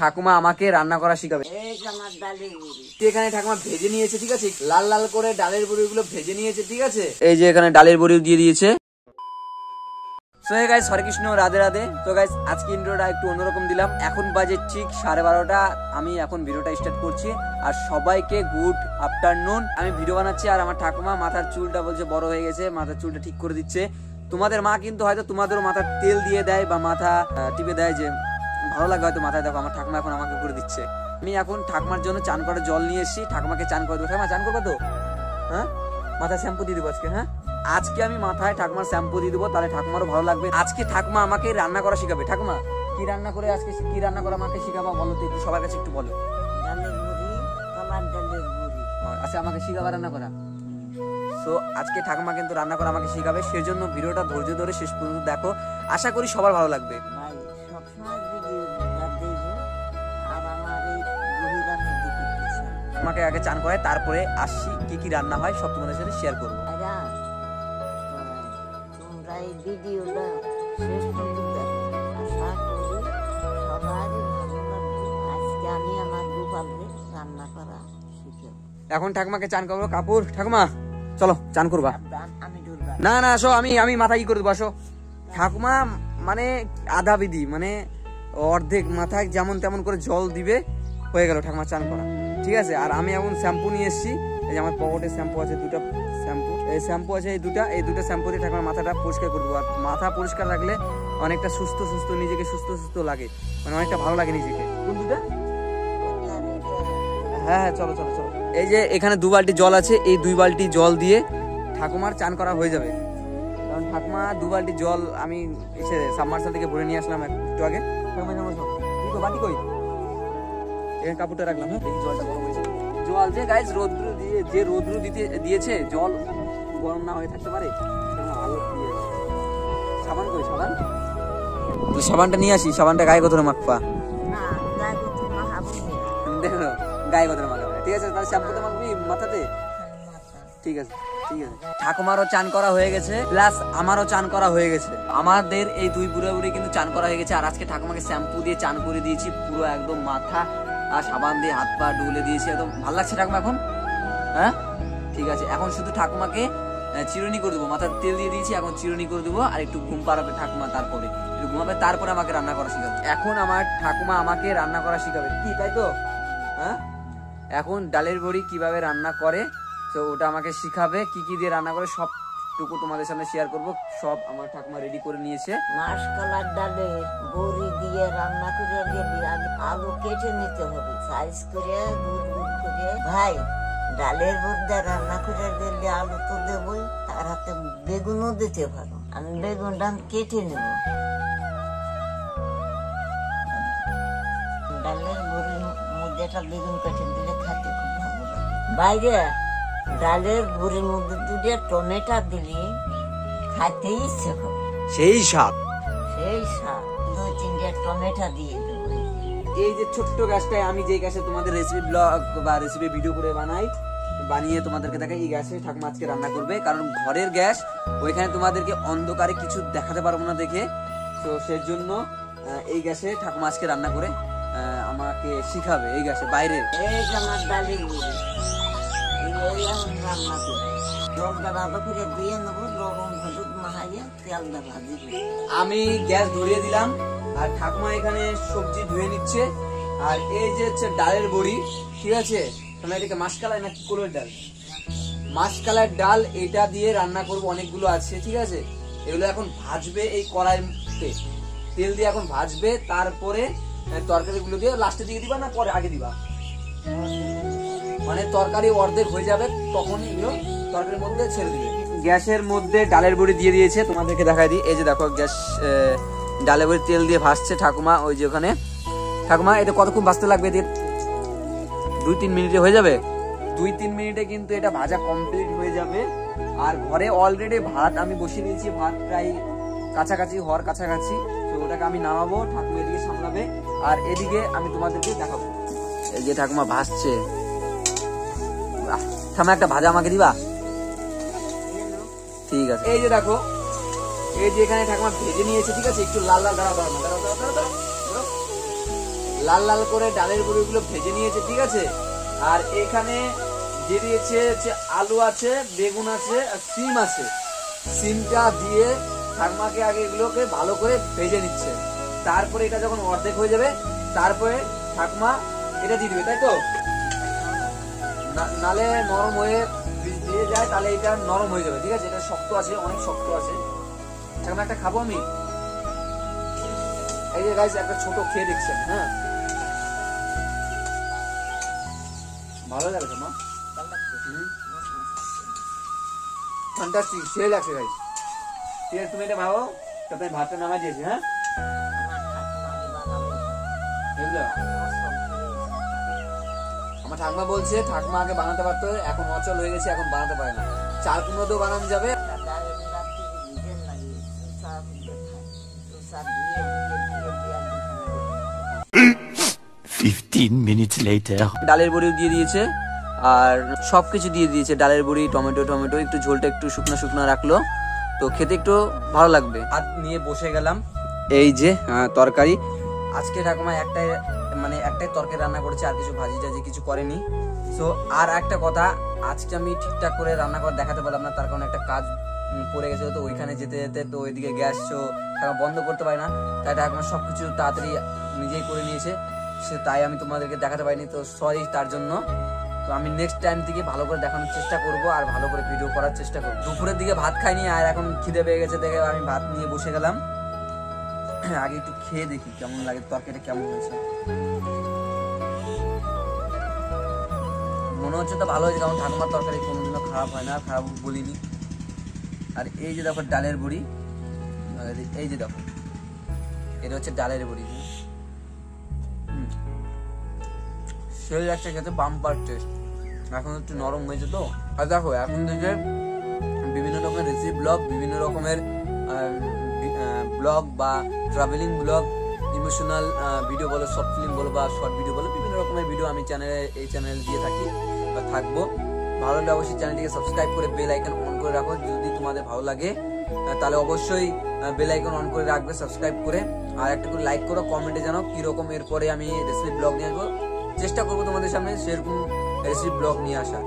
ঠাকুমা আমাকে রান্না করা শিখাবে। এখানে ঠাকুমা ভেজে নিয়েছে, ঠিক আছে, লাল লাল করে ডালের বড়ি গুলো ভেজে নিয়েছে, ঠিক আছে। এই যে এখানে ডালের বড়ি দিয়ে দিয়েছে। সো হে গাইস, হরে কৃষ্ণ, রাধে রাধে। তো গাইস আজকে ইন্ট্রোটা একটু অন্যরকম দিলাম। এখন বাজে ঠিক 12:30। আমি এখন ভিডিওটা স্টার্ট করছি। আর সবাইকে গুড আফটারনুন। আমি ভিডিও বানাচ্ছি আর আমার ঠাকুমা মাথার চুলটা বলছে বড় হয়ে গেছে, মাথার চুলটা ঠিক করে দিচ্ছে। তোমাদের মা কিন্তু হয়তো তোমাদেরও মাথার তেল দিয়ে দেয় বা মাথা টিপে দেয়, যে ভালো লাগে হয়তো মাথায়। দেখো আমার ঠাকুমা এখন আমাকে করে দিচ্ছে। আমি এখন ঠাকুমার জন্য চান করার জল নিয়ে এসেছি, ঠাকুমাকে চান করে দেবো। ঠাকুমা চান করবা তো? হ্যাঁ, মাথায় শ্যাম্পু দিয়ে দেবো আজকে। হ্যাঁ, আজকে আমি মাথায় ঠাকুমার শ্যাম্পু দিয়ে দেবো, তাহলে ঠাকুমারও ভালো লাগবে। আজকে ঠাকুমা আমাকে রান্না করা শিখাবে। ঠাকুমা কি রান্না করে আজকে, কি রান্না করা আমাকে শিখাবা বলো তো, একটু সবার কাছে একটু বলো। আচ্ছা, আমাকে শিখাবা রান্না করা। তো আজকে ঠাকুমা কিন্তু রান্না করা আমাকে শিখাবে, সেজন্য ভিডিওটা ধৈর্য ধরে শেষ পর্যন্ত দেখো। আশা করি সবার ভালো লাগবে। আমাকে আগে চান করায়, তারপরে আসছি কি কি রান্না হয় সব তোমাদের সাথে শেয়ার করবো। এখন ঠাকুমাকে চান করবো। কাপুর ঠাকুমা চলো চান করবা। না না, আসো, আমি মাথা ই করে দেবো, আসো। ঠাকুমা মানে আধা বিধি, মানে অর্ধেক মাথায় যেমন তেমন করে জল দিবে, হয়ে গেল ঠাকুমা চান করা, ঠিক আছে। আর আমি এখন শ্যাম্পু নিয়ে এসেছি। এই যে আমার পকেটে শ্যাম্পু আছে, দুটো শ্যাম্পু আছে, এই দুটো শ্যাম্পু দিয়ে ঠাকুমার মাথাটা পরিষ্কার করে দেবো। আর মাথা পরিষ্কার রাখলে অনেকটা সুস্থ নিজেকে সুস্থ লাগে, মানে অনেকটা ভালো লাগে নিজেকে। কোন দুটা? হ্যাঁ, চলো চলো চলো। এই যে এখানে 2 বালতি জল আছে, এই 2 বালতি জল দিয়ে ঠাকুমার চান করা হয়ে যাবে। কারণ ঠাকুমা 2 বালতি জল আমি এসে সাবমার্সাল থেকে ভরে নিয়ে আসলাম একটু আগে। বাটি কই? এখানে কাপড়টা রাখলাম। হ্যাঁ, দেখি জলটা গরম হয়েছে। জল যে গাইস রৌদ্র দিয়েছে, জল গরম না হয়ে থাকতে পারে। সাবান কই? সাবানটা নিয়ে আসি, সাবানটা গায়ে গোতরে মাখবা। দেখো গায়ে গোতরে মাখাবে, ঠিক আছে। তাহলে শ্যাম্পুতে মাখবি মাথাতে, ঠিক আছে ঠিক আছে। ঠাকুমারও চান করা হয়ে গেছে, প্লাস আমারও চান করা হয়ে গেছে। আমাদের এই 2 বুড়ি কিন্তু চান করা হয়ে গেছে। আর আজকে ঠাকুমাকে শ্যাম্পু দিয়ে চান করে দিয়েছি, পুরো একদম মাথা আর সাবান দিয়ে হাত পা ডুলে দিয়েছি। একদম ভালো লাগছে ঠাকুমা এখন। হ্যাঁ, ঠিক আছে। এখন শুধু ঠাকুমাকে চিরুনি করে দেবো, মাথার তেল দিয়ে দিয়েছি, এখন চিরুনি করে দেবো। আর একটু ঘুম পাড়াবে ঠাকুমা, তারপরে একটু ঘুমাবে, তারপরে আমাকে রান্না করা শিখাবে। এখন আমার ঠাকুমা আমাকে রান্না করা শিখাবে, কি তাই তো? হ্যাঁ, এখন ডালের বড়ি কিভাবে রান্না করে, তো ওটা আমাকে শিখাবে। কি কি দিয়ে রান্না করে সবটুকু তোমাদের সামনে শেয়ার করব। সব আমার ঠাকুমা রেডি করে নিয়েছে। মাসকলার ডালের বড়ি দিয়ে রান্না করে আলু কেটে নিতে হবে সাইজ করে, গুড় করে। ভাই, ডালের বড়ি রান্না করে দিলে আলু তো দেবই, তার হাতে বেগুনও দিতে পারো। আমি বেগুনটা কেটে নেব। ডালের বড়ির মধ্যে একটা বেগুন কেটে দিলে খেতে খুব ভালো লাগে। বাইরে ডালের বড়ির মধ্যে 2টা টমেটো দিলে খাইতে ইচ্ছে হবে, সেই স্বাদ। 2-3টা টমেটো দিয়ে দেবো। এই যে ছোট্ট গ্যাসটায় আমি যে গ্যাসে তোমাদের রেসিপি ব্লগ বা রেসিপি ভিডিও করে বানিয়ে তোমাদেরকে দেখাই, এই গ্যাসে ঠাকুমা আজকে রান্না করবে। কারণ ঘরের গ্যাস, ওইখানে তোমাদেরকে অন্ধকারে কিছু দেখাতে পারবো না দেখে, তো সেই জন্য এই গ্যাসে ঠাকুমা আজকে রান্না করে আমাকে শিখাবে। এই গ্যাসে বাইরে আমার ডালের বড়ি রান্না করবে। আমি গ্যাস ধরিয়ে দিলাম, আর ঠাকুমা এখানে সবজি ধুয়ে নিচ্ছে। আর এই যে হচ্ছে ডালের বড়ি, ঠিক আছে। তোমরা এটাকে মাসকালাই না কি করবে ডাল, মাসকালার ডাল, এটা দিয়ে রান্না করবো। অনেকগুলো আছে, ঠিক আছে। এগুলো এখন ভাজবে এই কড়াইতে, তেল দিয়ে এখন ভাজবে। তারপরে তরকারি গুলো দিয়ে লাস্টে দিয়ে দিবা না পরে আগে দিবা, মানে তরকারি অর্ধেক হয়ে যাবে তখন এগুলো তরকারির মধ্যে ছেড়ে দিবে। গ্যাসের মধ্যে ডালের বড়ি দিয়ে দিয়েছে, তোমাদেরকে দেখাই দিই। এই যে দেখো গ্যাস, ডালের বড়ি তেল দিয়ে ভাজছে ঠাকুমা। ওই যে ওখানে ঠাকুমা, এটা কতক্ষণ ভাজতে লাগবে? 2-3 মিনিটে হয়ে যাবে। 2-3 মিনিটে কিন্তু এটা ভাজা কমপ্লিট হয়ে যাবে। আর ঘরে অলরেডি ভাত আমি বসিয়ে দিয়েছি, ভাত প্রায় কাছাকাছি হওয়ার কাছাকাছি। তো ওটাকে আমি নামাবো, ঠাকুমা এদিকে সামলাবে, আর এদিকে আমি তোমাদেরকে দেখাবো। এই যে ঠাকুমা ভাজছে। ঠাকুমা একটা ভাজা আমাকে দিবা, ঠিক আছে। এই যে দেখো, এই যে এখানে ঠাকুমা ভেজে নিয়েছে, ঠিক আছে। একটু লাল লাল, লাল লাল করে ডালের বড়িগুলো ভেজে নিয়েছে, ঠিক আছে। আর এখানে দিয়ে দিয়েছে হচ্ছে আলু আছে, বেগুন আছে আর সিম আছে। সিমটা দিয়ে ঠাকমাকে আগে এগুলোকে ভালো করে ভেজে নিচ্ছে। তারপরে এটা যখন অর্ধেক হয়ে যাবে তারপরে ঠাকমা এটা দিয়ে দিবে, তাই তো? নালে নরম হয়ে দিয়ে যায়, তাহলে এটা নরম হয়ে যাবে, ঠিক আছে। এটা শক্ত আছে, অনেক শক্ত আছে। ঠাকমা একটা খাবো আমি। এই যে গাইস একটা ছোট খেয়ে দেখছেন, হ্যাঁ ভালো লাগছে মা, ফ্যান্টাস্টিক, সেই লাগছে গাইস। ঠিক আছে, তুমি এটা ভাবো, তাতে ভাতটা নামাই দিয়েছি। হ্যাঁ আমার ঠাকমা বলছে ঠাকমা আগে বানাতে পারতো, এখন অচল হয়ে গেছে, এখন বানাতে পারে না। চাল কুমড়ো তো বানানো যাবে। 15 minutes later. ডালের বড়ি দিয়ে দিয়েছে আর সবকিছু দিয়ে দিয়েছে, ডালের বড়ি, টমেটো টমেটো, একটু ঝোলটা একটু শুকনো শুকনো রাখলো, তো খেতে একটু ভালো লাগবে। হাত নিয়ে বসে গেলাম। এই যে তরকারি, আজকে ঠাকুমা একটাই তরকারি রান্না করেছে, আর কিছু ভাজি টাজি কিছু করেনি। সো আর একটা কথা, আজকে আমি ঠিকঠাক করে রান্না করে দেখাতে পারলাম না, তার কারণে একটা কাজ পড়ে গেছে, তো ওইখানে যেতে যেতে তো ওইদিকে গ্যাস ঠাকুমা বন্ধ করতে পারে না, তাই ঠাকুমা সবকিছু তাড়াতাড়ি নিজেই করে নিয়েছে, সে তাই আমি তোমাদেরকে দেখাতে পারিনি, তো সরি তার জন্য। তো আমি নেক্সট টাইম থেকে ভালো করে দেখানোর চেষ্টা করব আর ভালো করে ভিডিও করার চেষ্টা করব। দুপুরের দিকে ভাত খাইনি আর এখন খিদে পেয়ে গেছে দেখে আমি ভাত নিয়ে বসে গেলাম। আগে একটু খেয়ে দেখি কেমন লাগে, তরকারিটা কেমন হয়েছে। মনে হচ্ছে তো ভালো হয়েছে, কারণ ঠাকুমার তরকারি কোনোদিনও খারাপ হয় না, খারাপ বলিনি। আর এই যে দেখো ডালের বড়ি, এই যে দেখো এটা হচ্ছে ডালের বড়ি, সেই একটা খেতে বাম্পার টেস্ট। এখন একটু নরম হয়েছে তো। আর দেখো এখন থেকে বিভিন্ন রকমের রেসিপি ব্লগ, বিভিন্ন রকমের ব্লগ বা ট্রাভেলিং ব্লগ, ইমোশনাল ভিডিও বলো, শর্ট ফিল্ম বলো বা শর্ট ভিডিও বলো, বিভিন্ন রকমের ভিডিও আমি এই চ্যানেলে দিয়ে থাকি বা থাকবো। ভালো লাগলে অবশ্যই চ্যানেলটিকে সাবস্ক্রাইব করে বেল আইকন অন করে রাখো। যদি তোমাদের ভালো লাগে তাহলে অবশ্যই বেল আইকন অন করে রাখবে সাবস্ক্রাইব করে। আর একটা করে লাইক করো, কমেন্টে জানাও কিরকম এরপরে আমি রেসিপি ব্লগ নিয়ে আসবো। চেষ্টা করবো তোমাদের সামনে সেরকম রেসিপি ব্লগ নিয়ে আসা।